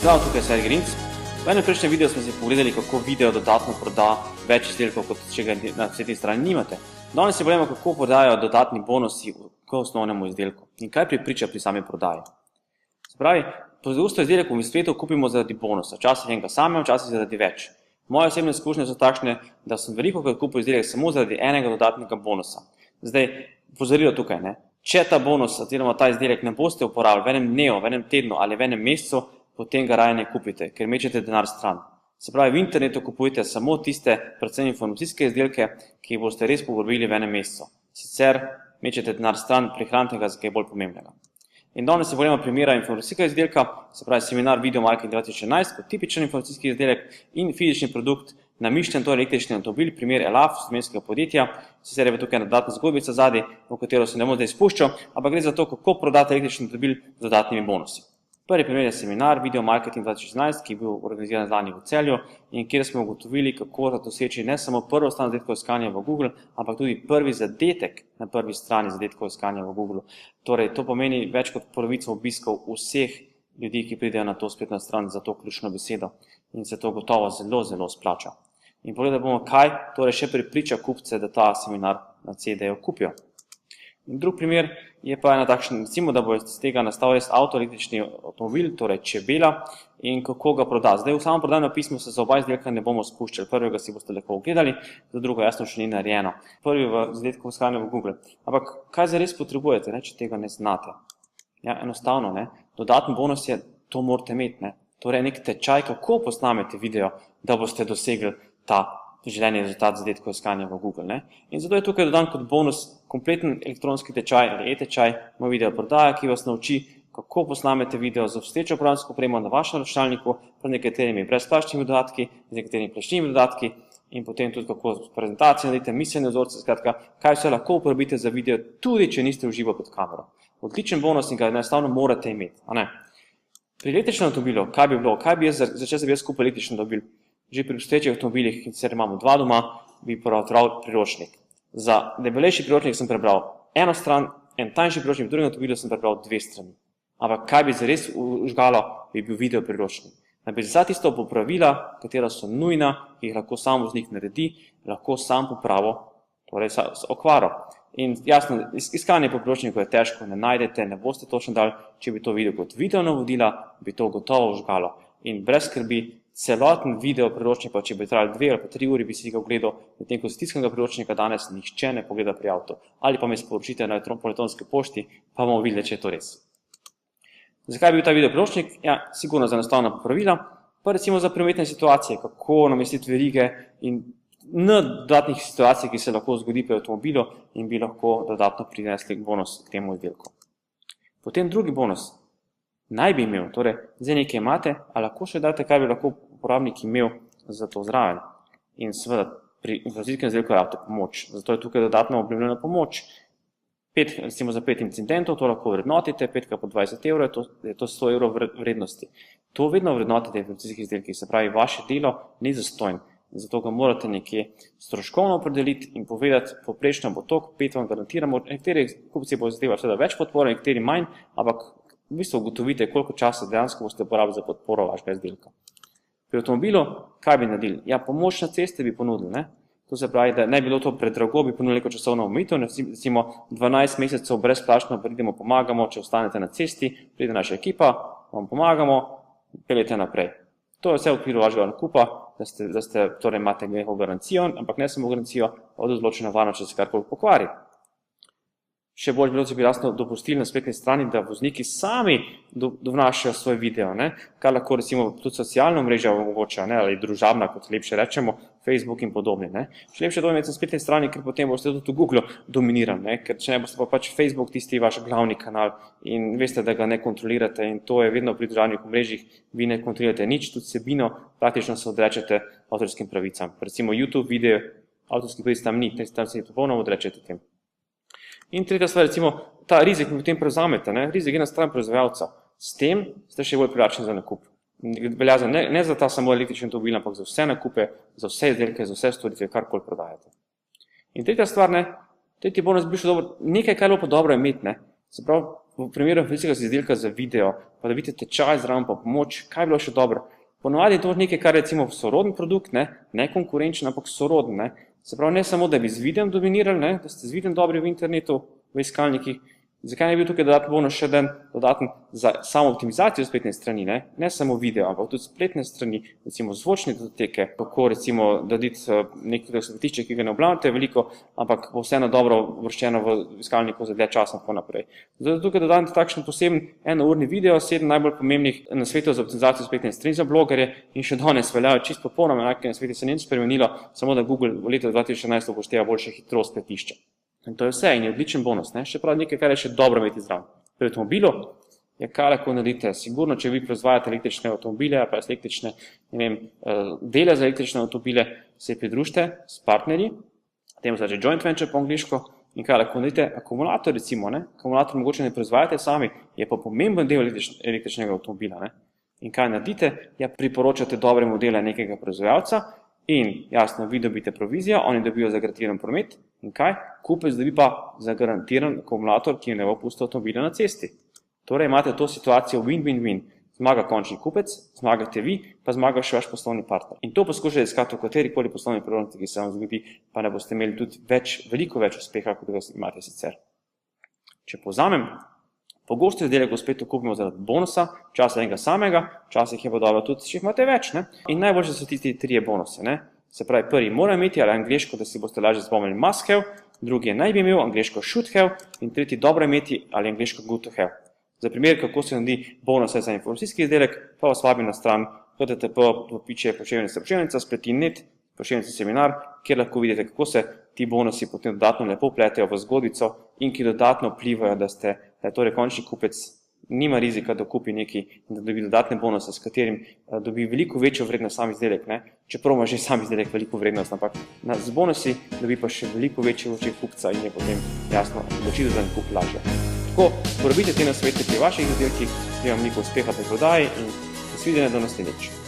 Zdravo, tukaj je Sergej Rinc. V enem prejšnjem videu smo si pogledali, kako video dodatno proda več izdelkov, kot če ga na spletni strani nimate. Danes si pogledamo, kako prodajajo dodatni bonusi k osnovnemu izdelku in kaj pripriča pri sami prodaji. Se pravi, pogosto izdelek v spletu kupimo zaradi bonusa, včasih enega samega, včasih zaradi več. Moje osebne izkušnje so takšne, da sem velikokrat kupil izdelek samo zaradi enega dodatnega bonusa. Zdaj, opozorilo tukaj, ne? Če ta bonus oziroma ta izdelek ne boste uporabljali v enem dnevu, v enem tednu ali v enem mesecu, potem ga raje ne kupite, ker mečete denar stran. Se pravi, v internetu kupujte samo tiste, predvsem informacijske izdelke, ki jih boste res porabili v enem mesecu. Sicer mečete denar stran, prihranite ga za kaj bolj pomembnega. In danes si pogledamo primera informacijskega izdelka, se pravi seminar Video Marketing 2011, kot tipičen informacijski izdelek in fizični produkt, namišljen, to je električni avtomobil, primer ELAF, slovenskega podjetja. Sicer je tukaj dodatna zgodbica zadaj, v katero se ne bom zdaj spuščal, ampak gre za to, kako prodati električni avtomobil z dodatnimi bonusi. Prvi primer je seminar Video Marketing 2016, ki je bil organiziran lani v Celju in kjer smo ugotovili, kako doseči ne samo prvo stran zadetkov iskanja v Google, ampak tudi prvi zadetek na prvi strani zadetkov iskanja v Google. Torej, to pomeni več kot polovico obiskov vseh ljudi, ki pridejo na to spletno stran za to ključno besedo. In se to gotovo zelo, zelo splača. In pogledaj bomo, kaj torej še pripriča kupce, da ta seminar na CD-ju kupijo. In drug primer je pa ena takšen, recimo, da bo iz tega nastal res električni avtomobil, torej čebela, in kako ga proda. Zdaj v samem prodajnem pismu se za oba izdelka ne bomo spuščali. Prvega si boste lahko ogledali, za drugo jasno še ni narejeno. Prvi v zadetkov iskanja v Google. Ampak kaj zares potrebujete, ne, če tega ne znate? Ja, enostavno, ne. Dodatni bonus je, to morate imeti, ne. Torej nek tečaj, kako posnamete video, da boste dosegli ta želeni rezultat zadetkov iskanja v Google, ne. In zato je tukaj dodan kot bonus kompleten elektronski tečaj ali e-tečaj, moj video prodaja, ki vas nauči, kako posnamete video z obstoječo programsko opremo na vašem računalniku, pred nekaterimi brezplačnimi dodatki, z nekaterimi plačnimi dodatki in potem tudi kako prezentacijo naredite, miselne vzorce, skratka, kaj vse lahko uporabite za video, tudi če niste v živo pred kamero. Odličen bonus in ga enostavno morate imeti, a ne. Pri električnem avtomobilu, kaj bi bilo, začel bi jaz kupil električni avtomobil? Že pri obstoječih avtomobilih, ki sicer imamo dva doma, bi prebral priročnik. Za debelejši priročnik sem prebral eno stran, en tanjši priročnik, v drugem avtomobilu sem prebral dve strani. Ampak kaj bi zares užgalo, bi bil video priročnik. Da bi za tisto popravila, katera so nujna, ki jih lahko sam voznik naredi, lahko sam popravo, torej s okvaro. In jasno, iskanje po priročniku je težko, ne najdete, ne boste točno dali, če bi to videl kot video navodila, bi to gotovo užgalo. In brez skrbi, celoten video priročnik, pa če bi trajali 2 ali pa 3 uri, bi si ga ogledal, medtem ko stiskanega priročnika danes nihče ne pogleda pri avtu. Ali pa me sporočite na elektronski pošti, pa bomo videli, če je to res. Zakaj bi bil ta video priročnik? Ja, sigurno za enostavna popravila, pa recimo za prometne situacije, kako namestiti verige in dodatnih situacij, ki se lahko zgodi pri avtomobilu in bi lahko dodatno prinesli bonus k temu izdelku. Potem drugi bonus. Naj bi imel, torej zdaj nekaj imate, a lahko še date, kaj bi lahko uporabnik imel za to zraven. In seveda pri informacijskem izdelku je avtopomoč, zato je tukaj dodatno obljubljena pomoč. Recimo za 5 incidentov, to lahko vrednotite, 5 po 20 evrov, je to 100 evrov vrednosti. To vedno vrednotite v informacijskih izdelkih, se pravi, vaše delo ni zastonj. Zato ga morate nekje stroškovno opredeliti in povedati, poprečno bo to, 5 vam garantiramo, nekateri kupci bo zadeva seveda več podpore, nekateri manj, ampak v bistvu ugotovite, koliko časa dejansko boste porabili za podporo vašega izdelka. Pri avtomobilu, kaj bi naredili? Ja, pomoč na ceste bi ponudili, ne? To se pravi, da ne bi bilo to predrago, bi ponudili neko časovno omejitev, recimo 12 mesecev brezplačno pridemo, pomagamo, če ostanete na cesti, pride naša ekipa, vam pomagamo, peljete naprej. To je vse v okviru vašega nakupa, da ste, torej imate neko garancijo, ampak ne samo garancijo, od odločena varnost, če se karkoli pokvari. Še bolj bilo, če bi jasno dopustili na spletni strani, da vozniki sami dovnašajo svoj video, ne? Kar lahko recimo tudi socialna mreža omogoča, ne? Ali družabna, kot lepše rečemo, Facebook in podobni. Ne? Še lepše to imeti na spletni strani, ker potem boste tudi v Google dominirani, ne? Ker če ne boste pa pač Facebook tisti vaš glavni kanal in veste, da ga ne kontrolirate in to je vedno pri družabnih omrežjih, vi ne kontrolirate nič, tudi vsebino, praktično se odrečete avtorskim pravicam. Recimo YouTube video, avtorskih pravic tam ni, tam se popolnoma odrečete tem. In tretja stvar, recimo, ta rizik potem prevzamete, ne? Rizik je na stran proizvajalca. S tem ste še bolj privlačni za nakup. Velja ne za ta samo električni avtomobil, ampak za vse nakupe, za vse izdelke, za vse storitve, karkoli prodajate. In tretja stvar, ne? Tretji bonus bi šel dobro, nekaj, kar je bilo pa dobro imeti, ne? Se pravi, v primeru informacijskega izdelka za video, pa da vidite tečaj zraven, pa pomoč, kaj je bilo še dobro. Ponovadi je to nekaj, kar je recimo soroden produkt, ne konkurenčen, ampak soroden. Se pravi, ne samo, da bi z videom dominirali, da ste z videom dobri v internetu, v iskalnikih. Zakaj ne bi bil tukaj dodatni bonus še dodaten za samo optimizacijo spletne strani, ne samo video, ampak tudi spletne strani, recimo zvočne datoteke, kako recimo doditi nekaj svetišče, ki ga ne oblavljate veliko, ampak bo vseeno dobro uvrščeno v iskalniku za dlje časa in tako naprej. Zato tukaj dodajte takšen poseben enourni video, 7 najbolj pomembnih nasvetov za optimizacijo spletne strani za blogerje in še danes veljajo čisto popolnoma enake nasvete, se ni nič spremenilo, samo da Google v letu 2016 upošteva boljše hitrost spletišča. In to je vse in je odličen bonus. Še prav nekaj, kar je še dobro imeti zraven. Pri avtomobilu je kaj lahko naredite. Sigurno, če vi proizvajate električne avtomobile ali pa električne dele za električne avtomobile, se pridružite s partnerji, temu se reče joint venture po angliško, in kaj lahko naredite. Akumulator recimo, akumulator mogoče ne proizvajate sami, je pa pomemben del električnega avtomobila. In kaj naredite? Ja, priporočate dobre modele nekega proizvajalca in jasno, vi dobite provizijo, oni dobijo zagarantiran promet in kaj? Kupec dobi pa zagarantiran akumulator, ki ne bo pustil avtomobila na cesti. Torej imate to situacijo win-win-win. Zmaga končni kupec, zmagate vi, pa zmaga še vaš poslovni partner. In to poskušajte iskati v katerikoli poslovni priložnosti, ki se vam zgodi, pa ne boste imeli tudi veliko več uspeha, kot ga imate sicer. Če povzamem, pogosto izdelek v spletu kupimo zaradi bonusa, včasih enega samega, včasih je pa dobro tudi, če jih imate več. In najboljše so tisti 3 bonuse. Se pravi, prvi mora imeti ali angleško, da si boste lažje spomnili must have, drugi je naj bi imel angleško should have in tretji dobro imeti ali angleško good to have. Za primer, kako se naredi bonuse za informacijski izdelek, pa vas vabim na stran http://poševnica spletin.net, poševnica seminar, kjer lahko vidite, kako se ti bonusi potem dodatno lepo pletejo v zgodbico in ki dodatno vplivajo, da je torej končni kupec nima rizika, da kupi nekaj in da dobi dodatne bonuse, s katerim dobi veliko večjo vrednost sam izdelek, čeprav ima že sam izdelek veliko vrednost, ampak z bonusi dobi pa še veliko večje v očeh kupca in je potem jasno odločitev za nakup lažja. Tako, porabite te nasvete pri vaših izdelkih, želim vam veliko uspeha pri prodaji in nasvidenje do naslednjič.